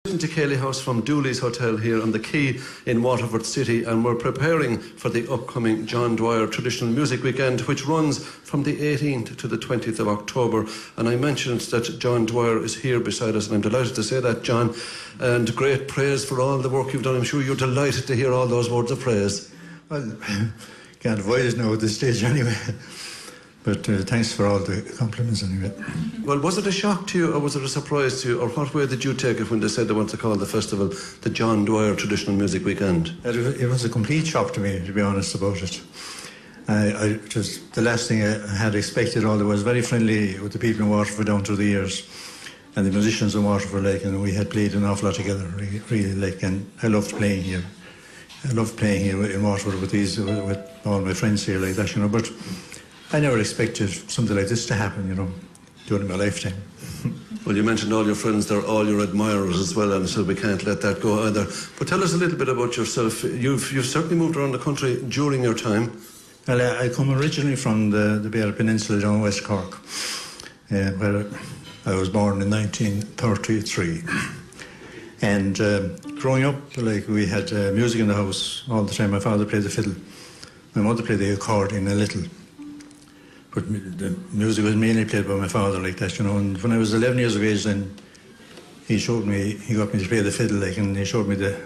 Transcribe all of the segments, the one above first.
To Ceili House from Dooley's Hotel here on the quay in Waterford City, and we're preparing for the upcoming John Dwyer Traditional Music Weekend, which runs from the 18th to the 20th of October. And I mentioned that John Dwyer is here beside us, and I'm delighted to say that, John, and great praise for all the work you've done. I'm sure you're delighted to hear all those words of praise. Well, can't avoid it now at this stage anyway. But thanks for all the compliments anyway. Well, was it a shock to you, or was it a surprise to you, or what way did you take it when they said they want to call the festival the John Dwyer Traditional Music Weekend? It was a complete shock to me, to be honest about it. Just the last thing I had expected. Although I was very friendly with the people in Waterford down through the years, and the musicians in Waterford, like, and we had played an awful lot together, really, like, and I loved playing here. I loved playing here in Waterford with all my friends here, like that, you know. But I never expected something like this to happen, you know, during my lifetime. Well, you mentioned all your friends, they're all your admirers as well, and so we can't let that go either. But tell us a little bit about yourself. You've certainly moved around the country during your time. Well, I come originally from the Beara Peninsula down West Cork, where I was born in 1933. And growing up, like, we had music in the house all the time. My father played the fiddle. My mother played the accordion a little. But the music was mainly played by my father, like that, you know. And when I was 11 years of age, then he got me to play the fiddle, like, and he showed me the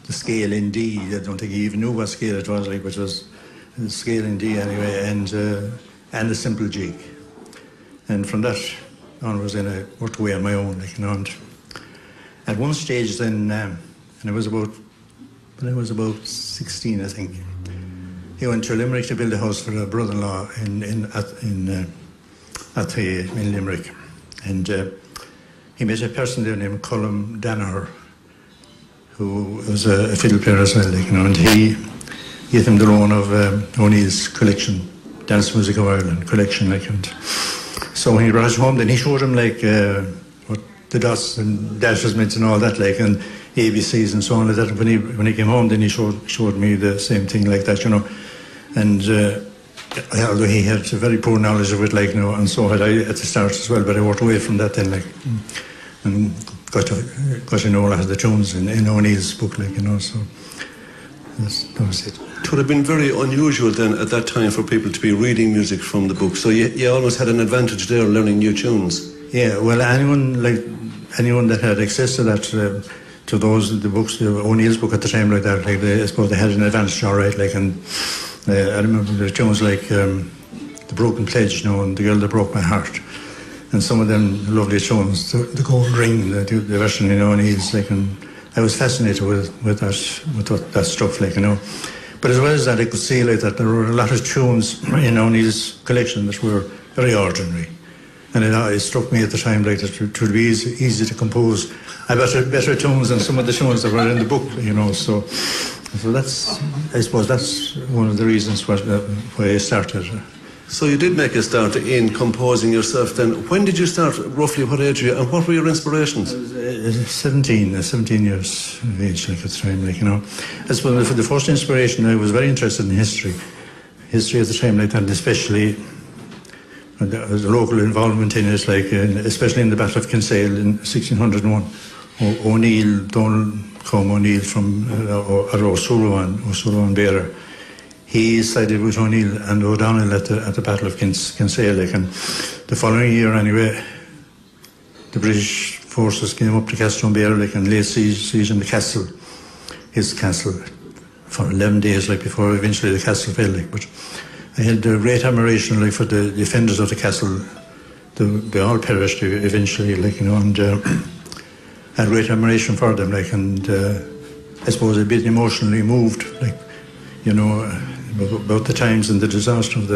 scale in D. I don't think he even knew what scale it was, like, which was the scale in D anyway, and a simple G. And from that onwards, then I worked away on my own, like, you know. And at one stage, then, and I was about 16, I think. He went to Limerick to build a house for a brother-in-law in Limerick, and he met a person there named Colm Danaher, who was a fiddle player as well, like, you know, and he gave him the loan of O'Neill's collection, Dance Music of Ireland collection, like, and so when he brought it home, then he showed him, like, what the dots and dashes meant and all that, like, and ABCs and so on like that. And when he came home, then he showed me the same thing like that, you know. And although he had a very poor knowledge of it, like, you know, and so had I at the start as well, but I walked away from that then, like, and got to know a lot of the tunes in O'Neill's book, like, you know, so that was it. It would have been very unusual then at that time for people to be reading music from the book, so you almost had an advantage there learning new tunes. Yeah, well, anyone that had access to that, to the books, O'Neill's book at the time, like that, like, I suppose they had an advantage, all right, like, and I remember the tunes like The Broken Pledge, you know, and The Girl That Broke My Heart, and some of them lovely tunes, The Gold Ring, the version, you know, O'Neill's, like, and I was fascinated with that stuff, like, you know. But as well as that, I could see, like, that there were a lot of tunes in O'Neill's collection that were very ordinary. And it struck me at the time, like, that it would be easy to compose better tunes than some of the tunes that were in the book, you know. So that's, I suppose, that's one of the reasons why I started. So you did make a start in composing yourself then. When did you start, roughly what age were you, and what were your inspirations? I was 17 years of age, like, at the time, like, you know. I suppose for the first inspiration, I was very interested in history at the time, like that, and especially there was a local involvement in it, like, especially in the Battle of Kinsale in 1601. O'Neill, Donald O'Neill from O'Sullivan Beara, he sided with O'Neill and O'Donnell at the Battle of Kinsale, like, and the following year anyway, the British forces came up to Castletownbere, like, and laid siege in the castle, his castle, for 11 days, like, before eventually the castle fell, like. But I had great admiration, like, for the defenders of the castle. They all perished eventually, like, you know, and I had great admiration for them, like, and I suppose a bit emotionally moved, like, you know, about the times and the disaster of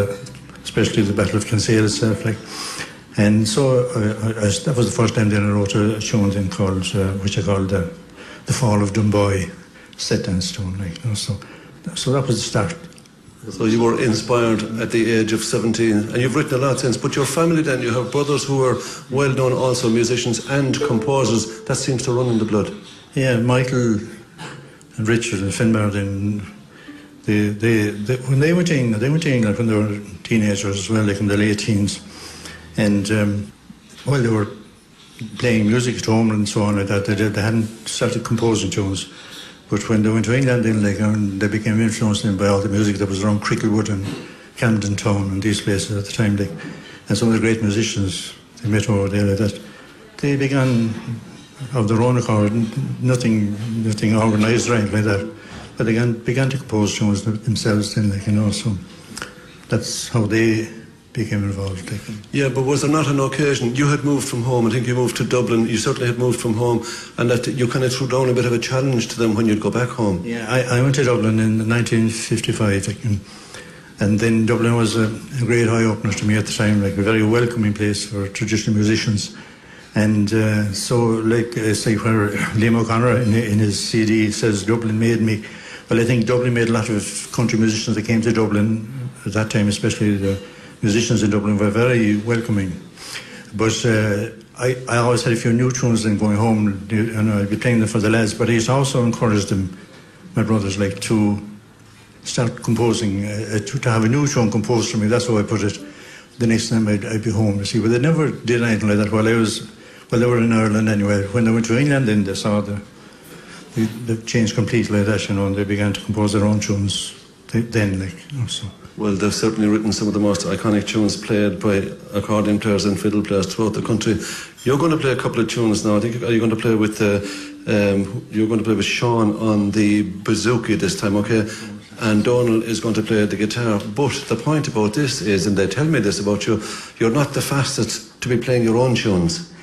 especially the Battle of Kinsale itself, like. And so that was the first time then I wrote a tune then called, which I called The Fall of Dunboy, set dance tune, like, you know, so that was the start. So you were inspired at the age of 17, and you've written a lot since. But your family then, you have brothers who are well-known also musicians and composers. That seems to run in the blood. Yeah, Michael and Richard and Finbar, then, when they went to England, like, when they were teenagers as well, like in the late teens, and while they were playing music at home and so on like that. They hadn't started composing tunes. But when they went to England, then they became influenced by all the music that was around Cricklewood and Camden Town and these places at the time. And some of the great musicians they met over there like that, they began of their own accord, nothing organised or anything like that. But they began to compose tunes themselves then, so that's how they became involved. Yeah, but was there not an occasion, you had moved from home, I think you moved to Dublin, you certainly had moved from home, and that you kind of threw down a bit of a challenge to them when you'd go back home? Yeah, I went to Dublin in 1955, and then Dublin was a great eye-opener to me at the time, a very welcoming place for traditional musicians. And so, where Liam O'Connor in his CD says Dublin made me, well, I think Dublin made a lot of country musicians that came to Dublin at that time, especially the musicians in Dublin were very welcoming. But I always had a few new tunes then going home, and I'd be playing them for the lads, but I used to also encourage them, my brothers, to start composing, to have a new tune composed for me. That's how I put it. The next time I'd be home, you see. But they never did anything like that while they were in Ireland anyway. When they went to England, then they saw the change completely like that, and they began to compose their own tunes then, so. Well, they've certainly written some of the most iconic tunes played by accordion players and fiddle players throughout the country. You're going to play a couple of tunes now. I think you're going to play with Sean on the bouzouki this time, okay? And Donald is going to play the guitar. But the point about this is, and they tell me this about you, you're not the fastest to be playing your own tunes.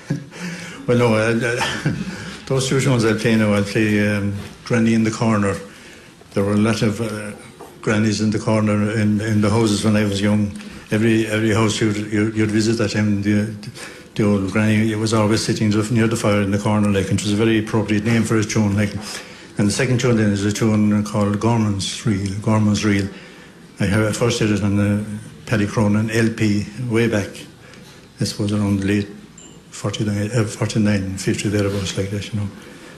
Well, no, those two tunes I'll play now. I'll play Granny in the Corner. There were a lot of grannies in the corner in the houses when I was young. Every house you'd visit that time, the old granny was always sitting near the fire in the corner, and it was a very appropriate name for a tune. And the second tune then is a tune called Gorman's Reel. I first did it on the Paddy Cronin LP way back, I suppose around the late 49, 50 thereabouts like that,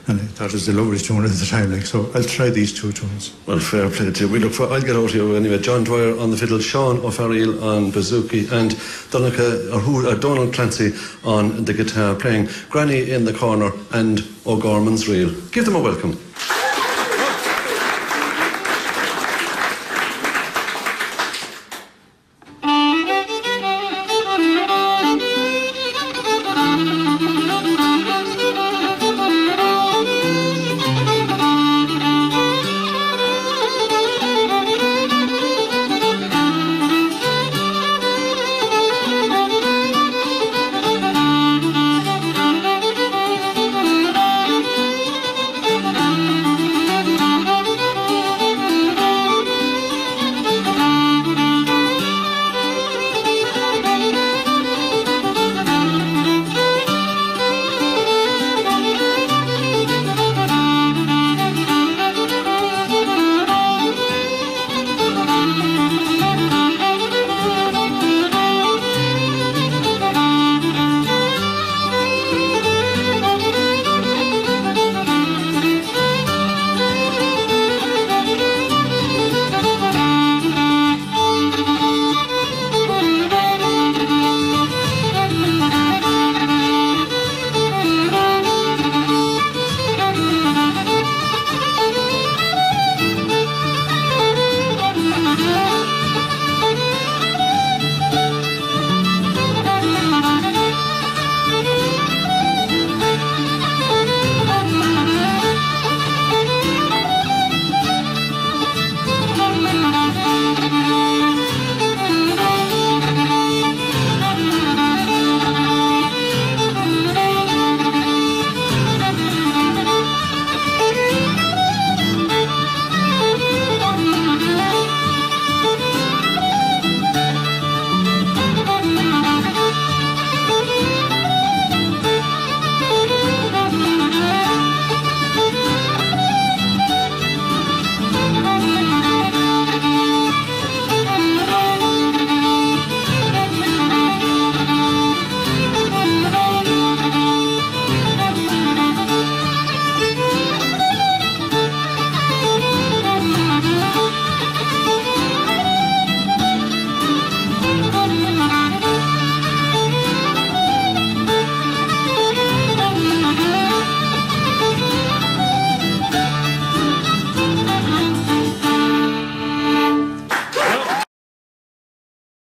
And I thought it was a lovely tune at the time, so I'll try these two tunes. Well, fair play to you. I'll get out here anyway. John Dwyer on the fiddle, Sean O'Farrell on bouzouki, and Donald Clancy on the guitar, playing Granny in the Corner and O'Gorman's Reel. Give them a welcome.